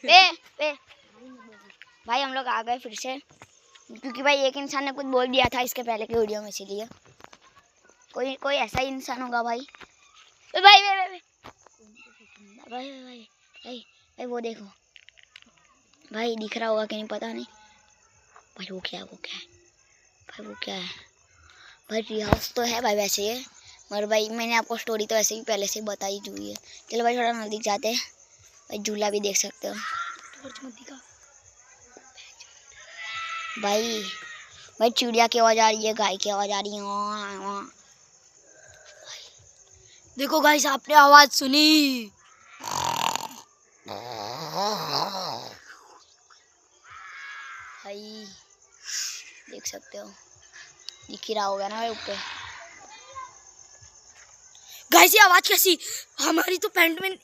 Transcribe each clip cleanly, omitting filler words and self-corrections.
वे भाई हम लोग आ गए फिर से, क्योंकि भाई एक इंसान ने कुछ बोल दिया था इसके पहले की वीडियो में, इसीलिए कोई ऐसा ही इंसान होगा भाई। भाई भाई भाई भाई भाई भाई भाई भाई वो देखो भाई, दिख रहा होगा कि नहीं पता नहीं भाई। वो क्या है भाई, वो क्या है भाई? ट्री हाउस तो है भाई वैसे ये, मगर भाई मैंने आपको स्टोरी तो ऐसे ही पहले से ही बताई हुई है। चलो भाई थोड़ा नज़दीक जाते हैं भाई, झूला भी देख सकते हो भाई। भाई चिड़िया की आवाज़ आ रही है, गाय की आवाज़ आ रही है वहाँ। देखो गाइस, आपने आवाज सुनी? भाई देख सकते हो, दिख ही रहा होगा ना भाई ऊपर। गाइस ये आवाज कैसी? हमारी तो पैंट में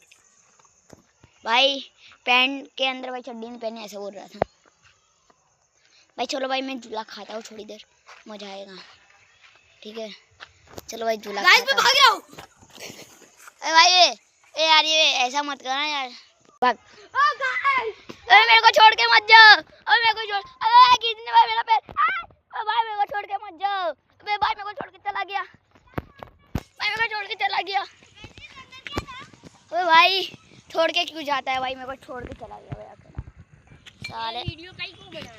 भाई पैंट के अंदर भाई चड्डी नहीं पहने, ऐसे बोल रहा था भाई। चलो भाई मैं झूला खाता हूँ थोड़ी देर, मजा आएगा, ठीक है? चलो भाई झूला गाइस मैं भाग रहा हूँ। अरे भाई ए यार ये ऐसा मत करना यार, भाग। अरे मेरे को छोड़ के मत जाओ, अरे मेरे को छोड़, अरे किसने भाई मेरा पैर, अरे भाई मेरे को छोड़ के मत जाओ, अरे भाई मेरे को छोड़ के चला गया, भाई मेरे को छोड़ के चला गया। अरे भाई छोड़ के क्यों जाता है भाई, मेरे को छोड़ के चला गया भाई अकेला। सारे वीडियो कहीं को बना